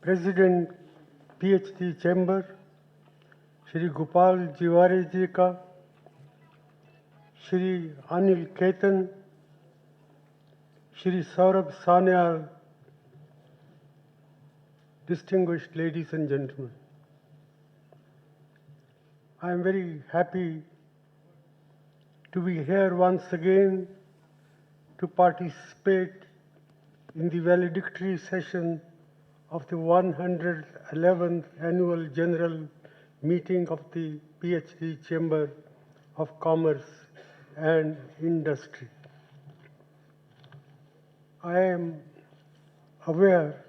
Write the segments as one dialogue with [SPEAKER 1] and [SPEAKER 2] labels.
[SPEAKER 1] President PhD Chamber, Shri Gopal Jiware ji ka, Shri Anil Ketan, Shri Saurabh Sanyal, distinguished ladies and gentlemen. I am very happy to be here once again to participate in the valedictory session of the 111th Annual General Meeting of the PhD Chamber of Commerce and Industry. I am aware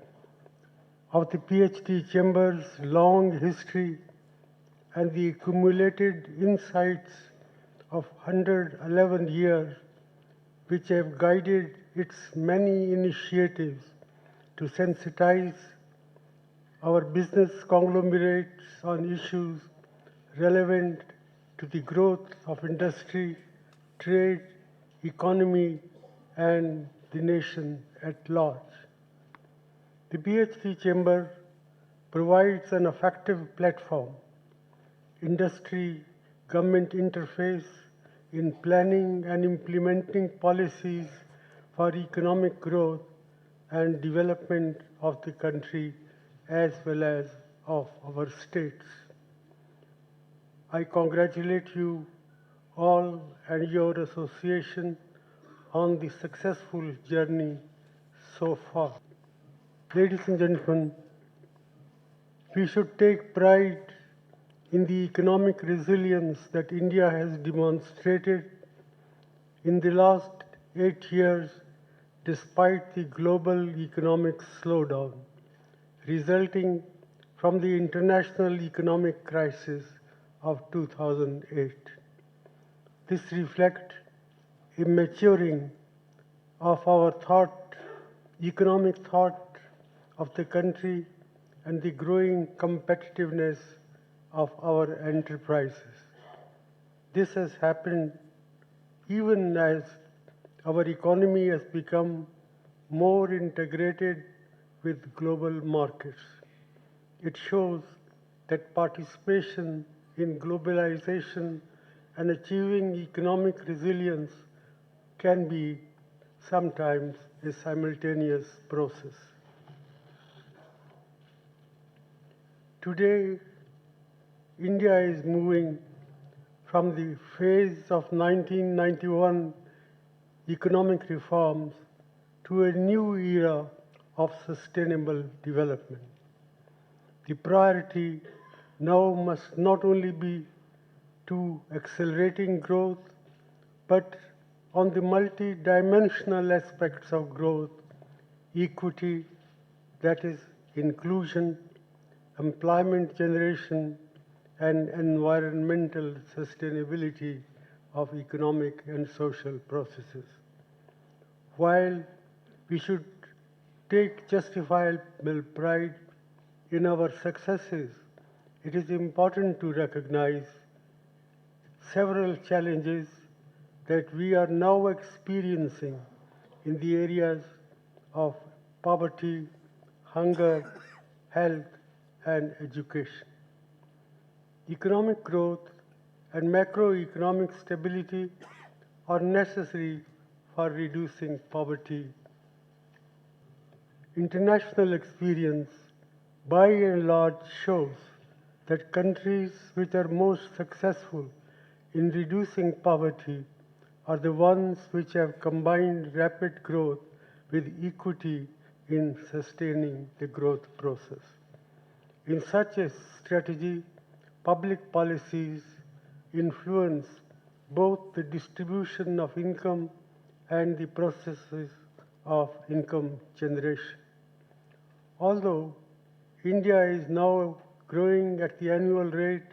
[SPEAKER 1] of the PhD Chamber's long history and the accumulated insights of 111 years which have guided its many initiatives to sensitize our business conglomerates on issues relevant to the growth of industry, trade, economy, and the nation at large. The PhD Chamber provides an effective platform, industry-government interface in planning and implementing policies for economic growth and development of the country as well as of our states. I congratulate you all and your association on the successful journey so far. Ladies and gentlemen, we should take pride in the economic resilience that India has demonstrated in the last 8 years despite the global economic slowdown resulting from the international economic crisis of 2008. This reflects a maturing of our economic thought of the country and the growing competitiveness of our enterprises. This has happened even as our economy has become more integrated with global markets. It shows that participation in globalization and achieving economic resilience can be sometimes a simultaneous process. Today, India is moving from the phase of 1991 economic reforms to a new era of sustainable development. The priority now must not only be to accelerating growth, but on the multi-dimensional aspects of growth, equity, that is inclusion, employment generation, and environmental sustainability of economic and social processes. While we should take justifiable pride in our successes, it is important to recognize several challenges that we are now experiencing in the areas of poverty, hunger, health, and education. Economic growth and macroeconomic stability are necessary for reducing poverty. International experience, by and large, shows that countries which are most successful in reducing poverty are the ones which have combined rapid growth with equity in sustaining the growth process. In such a strategy, public policies influence both the distribution of income and the processes of income generation. Although India is now growing at the annual rate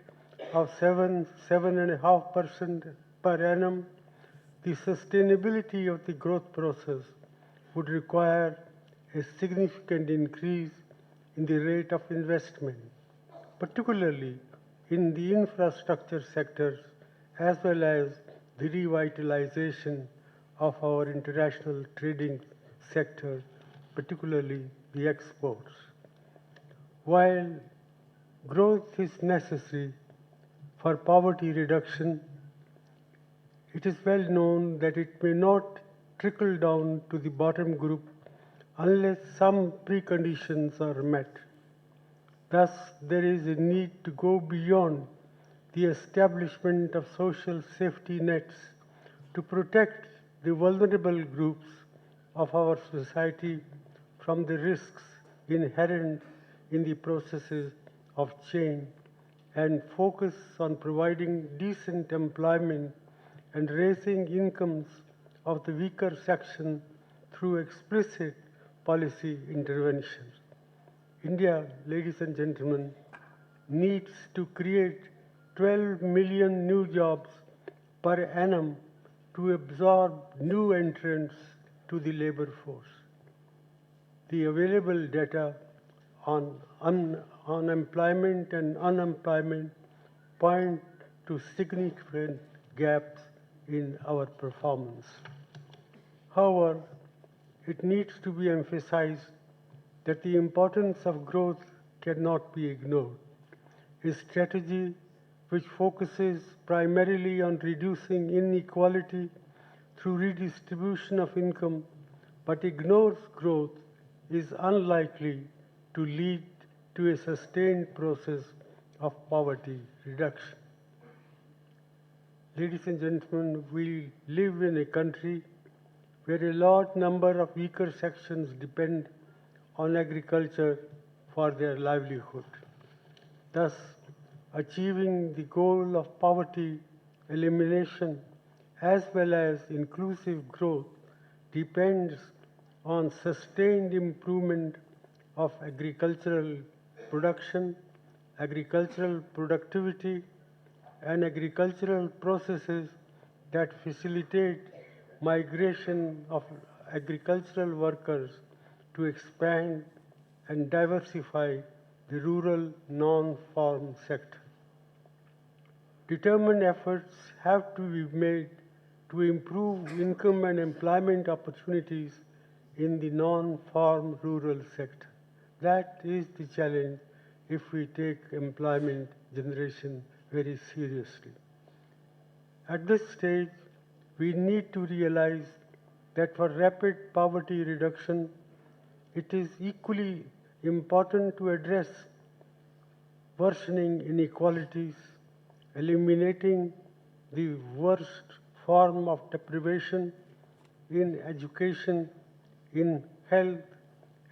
[SPEAKER 1] of 7.5% per annum, the sustainability of the growth process would require a significant increase in the rate of investment, particularly in the infrastructure sectors as well as the revitalization of our international trading sector, particularly the exports. While growth is necessary for poverty reduction, it is well known that it may not trickle down to the bottom group unless some preconditions are met. Thus, there is a need to go beyond the establishment of social safety nets to protect the vulnerable groups of our society from the risks inherent in the processes of change and focus on providing decent employment and raising incomes of the weaker section through explicit policy intervention. India, ladies and gentlemen, needs to create 12 million new jobs per annum to absorb new entrants to the labor force. The available data on unemployment and unemployment point to significant gaps in our performance. However, it needs to be emphasized that the importance of growth cannot be ignored. A strategy which focuses primarily on reducing inequality through redistribution of income but ignores growth is unlikely to lead to a sustained process of poverty reduction. Ladies and gentlemen, we live in a country where a large number of weaker sections depend on agriculture for their livelihood. Thus, achieving the goal of poverty elimination as well as inclusive growth depends on sustained improvement of agricultural production, agricultural productivity, and agricultural processes that facilitate migration of agricultural workers to expand and diversify the rural non-farm sector. Determined efforts have to be made to improve income and employment opportunities in the non-farm rural sector. That is the challenge if we take employment generation very seriously. At this stage, we need to realize that for rapid poverty reduction, it is equally important to address worsening inequalities, eliminating the worst form of deprivation in education, in health,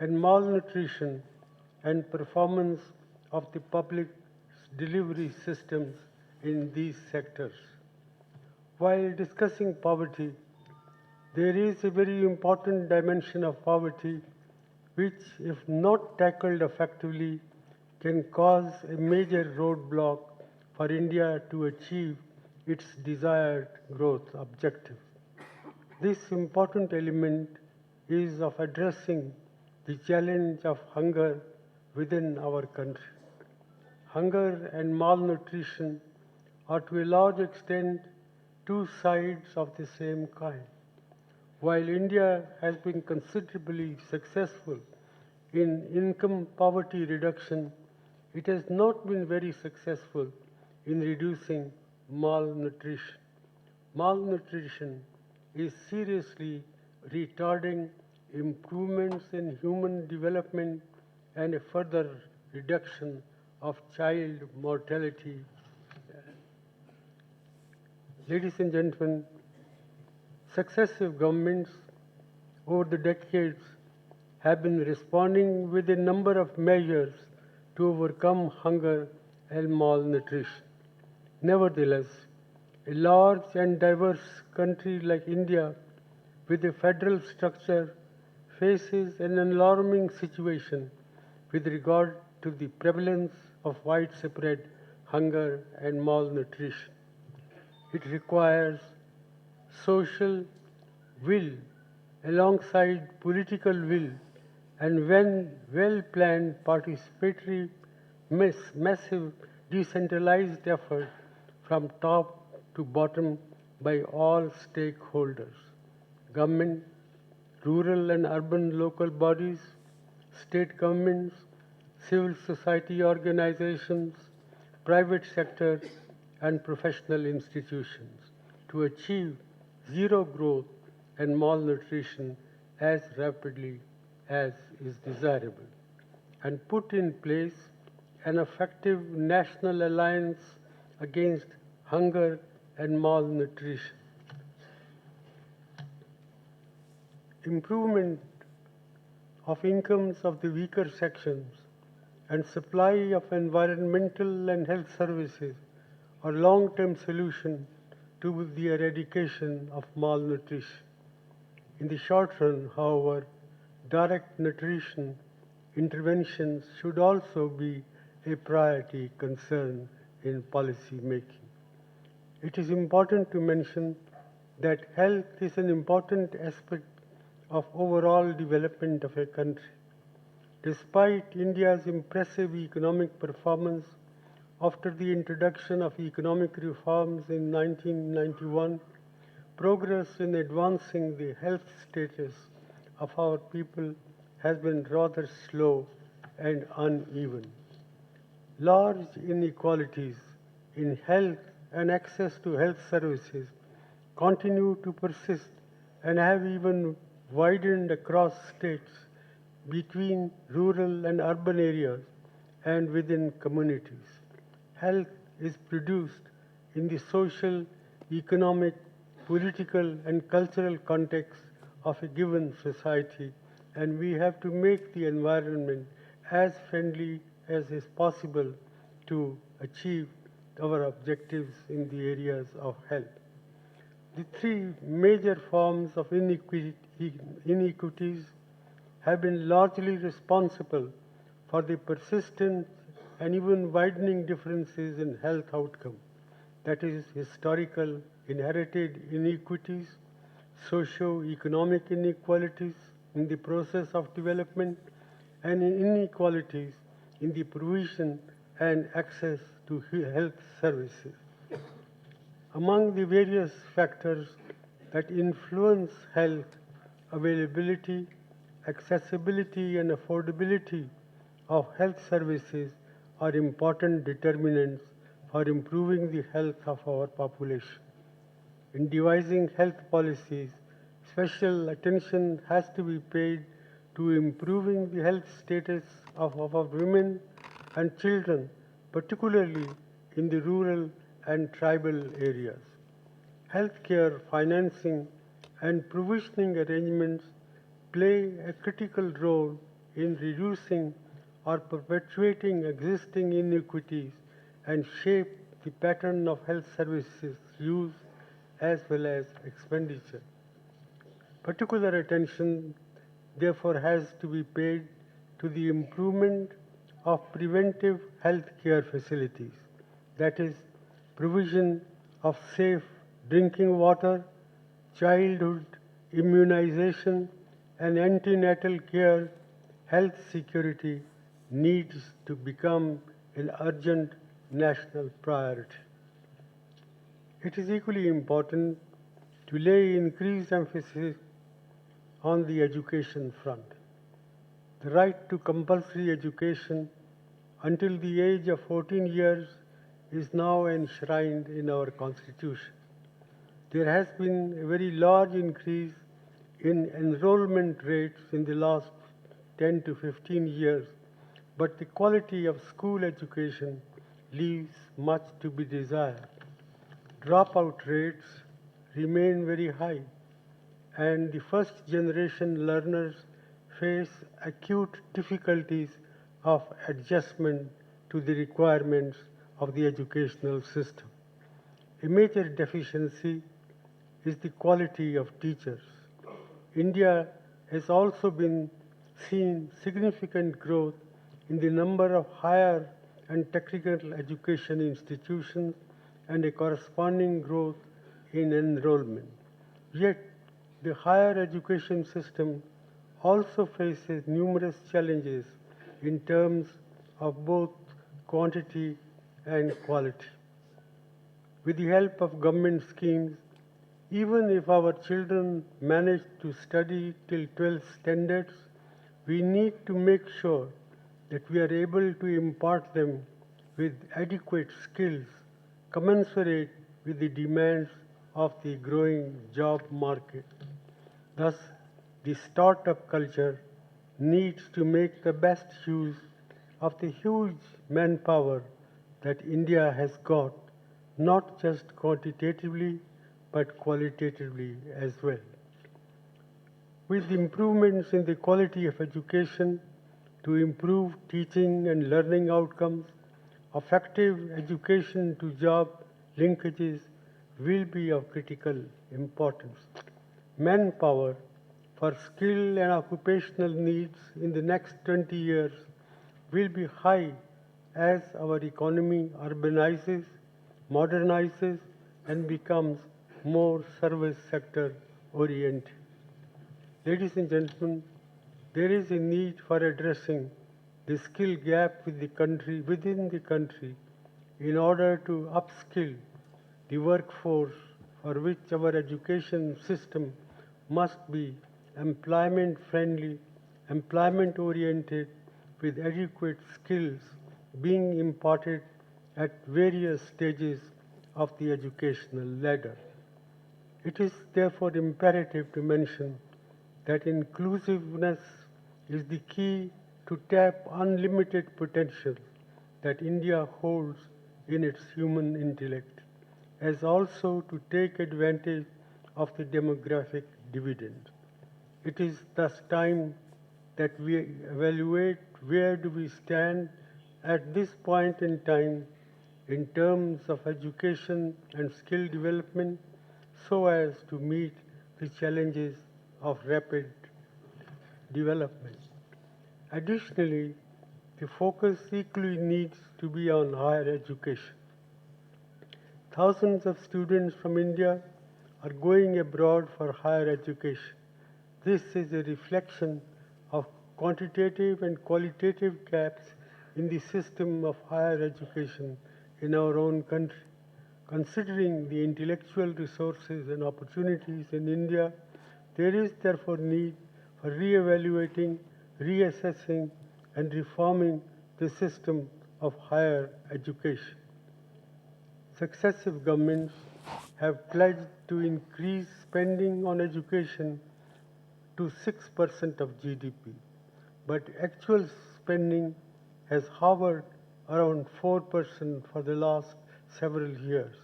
[SPEAKER 1] and malnutrition, and performance of the public delivery systems in these sectors. While discussing poverty, there is a very important dimension of poverty which, if not tackled effectively, can cause a major roadblock for India to achieve its desired growth objective. This important element is of addressing the challenge of hunger within our country. Hunger and malnutrition are to a large extent two sides of the same coin. While India has been considerably successful in income poverty reduction, it has not been very successful in reducing malnutrition. Malnutrition is seriously retarding improvements in human development and a further reduction of child mortality. Ladies and gentlemen, successive governments over the decades have been responding with a number of measures to overcome hunger and malnutrition. Nevertheless, a large and diverse country like India with a federal structure faces an alarming situation with regard to the prevalence of widespread hunger and malnutrition. It requires social will alongside political will, and when well-planned participatory massive decentralized effort from top to bottom by all stakeholders, government, rural and urban local bodies, state governments, civil society organizations, private sector, and professional institutions to achieve zero growth and malnutrition as rapidly as is desirable, and put in place an effective national alliance against hunger and malnutrition. Improvement of incomes of the weaker sections and supply of environmental and health services are long-term solution to the eradication of malnutrition. In the short run, however, direct nutrition interventions should also be a priority concern in policy making. It is important to mention that health is an important aspect of overall development of a country. Despite India's impressive economic performance after the introduction of economic reforms in 1991, progress in advancing the health status of our people has been rather slow and uneven. Large inequalities in health and access to health services continue to persist and have even widened across states, between rural and urban areas, and within communities. Health is produced in the social, economic, political, and cultural context of a given society, and we have to make the environment as friendly as is possible to achieve our objectives in the areas of health. The three major forms of inequities have been largely responsible for the persistent and even widening differences in health outcome. That is, historical inherited inequities, socio-economic inequalities in the process of development, and inequalities in the provision and access to health services. Among the various factors that influence health availability, accessibility, and affordability of health services are important determinants for improving the health of our population. In devising health policies, special attention has to be paid to improving the health status of our women and children, particularly in the rural and tribal areas. Healthcare financing and provisioning arrangements play a critical role in reducing or perpetuating existing inequities and shape the pattern of health services use as well as expenditure. Particular attention, therefore, has to be paid to the improvement of preventive health care facilities, that is, provision of safe drinking water, childhood immunization, and antenatal care. Health security needs to become an urgent national priority. It is equally important to lay increased emphasis on the education front. The right to compulsory education until the age of 14 years is now enshrined in our Constitution. There has been a very large increase in enrollment rates in the last 10 to 15 years, but the quality of school education leaves much to be desired. Dropout rates remain very high, and the first generation learners face acute difficulties of adjustment to the requirements of the educational system. A major deficiency is the quality of teachers. India has also been seen significant growth in the number of higher and technical education institutions and a corresponding growth in enrollment. Yet, the higher education system also faces numerous challenges in terms of both quantity and quality. With the help of government schemes, even if our children manage to study till 12th standards, we need to make sure that we are able to impart them with adequate skills commensurate with the demands of the growing job market. Thus, the startup culture needs to make the best use of the huge manpower that India has got, not just quantitatively but qualitatively as well. With improvements in the quality of education to improve teaching and learning outcomes, effective education to job linkages will be of critical importance. Manpower for skill and occupational needs in the next 20 years will be high as our economy urbanizes, modernizes, and becomes more service sector oriented. Ladies and gentlemen, there is a need for addressing the skill gap within the country in order to upskill the workforce for which our education system must be employment friendly, employment oriented, with adequate skills being imparted at various stages of the educational ladder. It is therefore imperative to mention that inclusiveness is the key to tap unlimited potential that India holds in its human intellect, as also to take advantage of the demographic dividend. It is thus time that we evaluate where do we stand at this point in time in terms of education and skill development so as to meet the challenges of rapid development. Additionally, the focus equally needs to be on higher education. Thousands of students from India are going abroad for higher education. This is a reflection of quantitative and qualitative gaps in the system of higher education in our own country. Considering the intellectual resources and opportunities in India, there is therefore need for re-evaluating, reassessing, and reforming the system of higher education. Successive governments have pledged to increase spending on education to 6% of GDP, but actual spending has hovered around 4% for the last several years.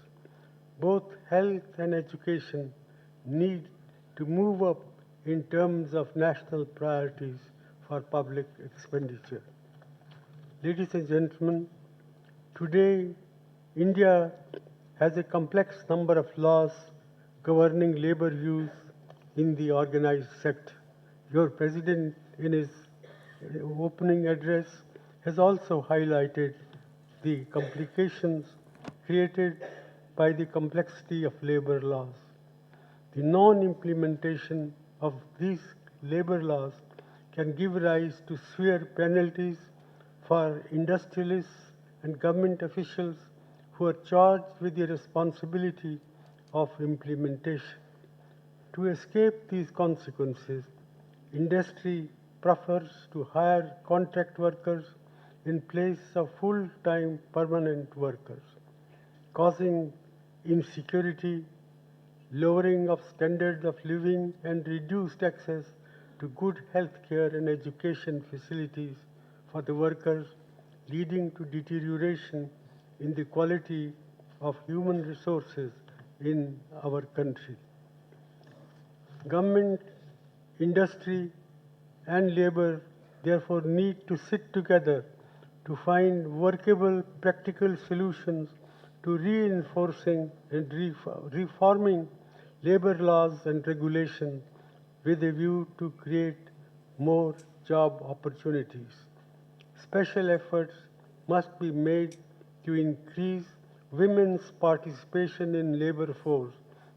[SPEAKER 1] Both health and education need to move up in terms of national priorities for public expenditure. Ladies and gentlemen, today India has a complex number of laws governing labor use in the organized sector. Your President, in his opening address, has also highlighted the complications created by the complexity of labor laws. The non-implementation of these labor laws can give rise to severe penalties for industrialists and government officials who are charged with the responsibility of implementation. To escape these consequences, industry prefers to hire contract workers in place of full-time permanent workers, causing insecurity, lowering of standards of living, and reduced access to good health care and education facilities for the workers, leading to deterioration in the quality of human resources in our country. Government, industry, and labor therefore need to sit together to find workable, practical solutions to reinforcing and reforming labor laws and regulations with a view to create more job opportunities. Special efforts must be made to increase women's participation in labor force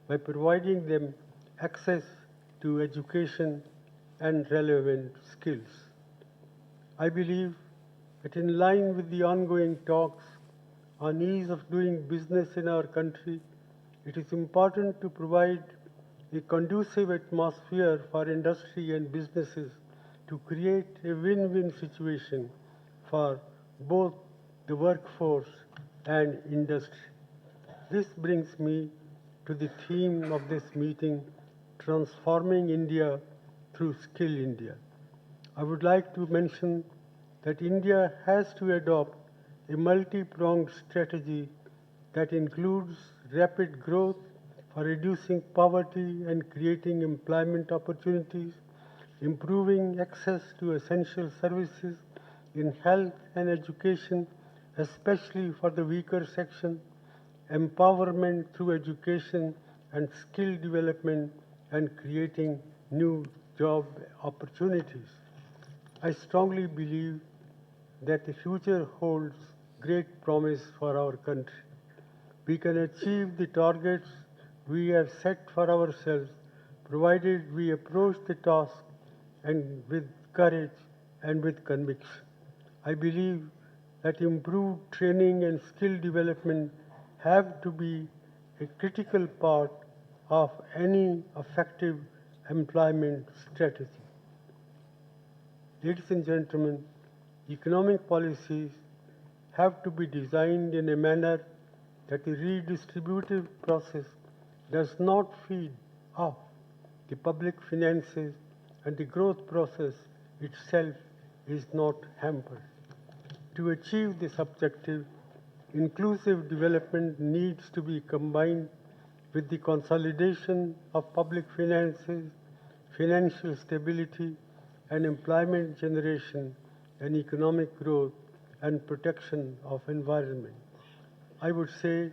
[SPEAKER 1] by providing them access to education and relevant skills. I believe that in line with the ongoing talks on ease of doing business in our country, it is important to provide a conducive atmosphere for industry and businesses to create a win-win situation for both the workforce and industry. This brings me to the theme of this meeting, transforming India through Skill India. I would like to mention that India has to adopt a multi-pronged strategy that includes rapid growth for reducing poverty and creating employment opportunities, improving access to essential services in health and education, especially for the weaker section, empowerment through education and skill development, and creating new job opportunities. I strongly believe that the future holds great promise for our country. We can achieve the targets we have set for ourselves, provided we approach the task and with courage and with conviction. I believe that improved training and skill development have to be a critical part of any effective employment strategy. Ladies and gentlemen, economic policies have to be designed in a manner that the redistributive process does not feed off the public finances and the growth process itself is not hampered. To achieve this objective, inclusive development needs to be combined with the consolidation of public finances, financial stability, and employment generation and economic growth and protection of environment. I would say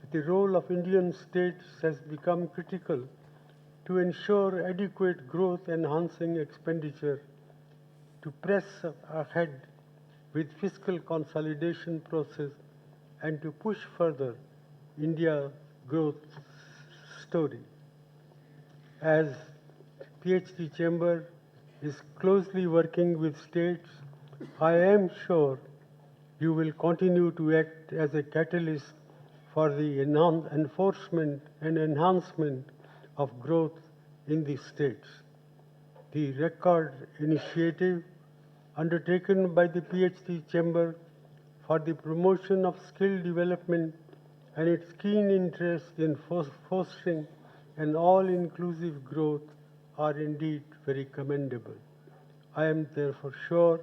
[SPEAKER 1] that the role of Indian states has become critical to ensure adequate growth enhancing expenditure, to press ahead with fiscal consolidation process, and to push further India's growth story. As PhD Chamber is closely working with states, I am sure you will continue to act as a catalyst for the enforcement and enhancement of growth in the states. The record initiative undertaken by the PhD Chamber for the promotion of skill development and its keen interest in fostering an all-inclusive growth are indeed very commendable. I am therefore sure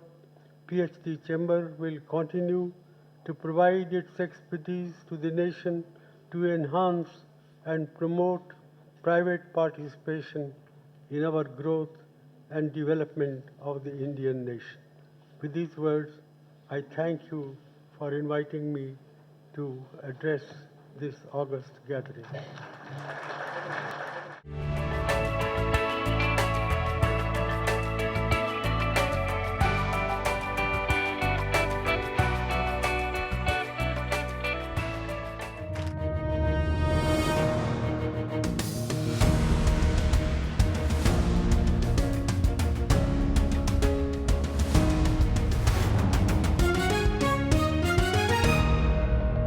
[SPEAKER 1] PhD Chamber will continue to provide its expertise to the nation to enhance and promote private participation in our growth and development of the Indian nation. With these words, I thank you for inviting me to address this August gathering.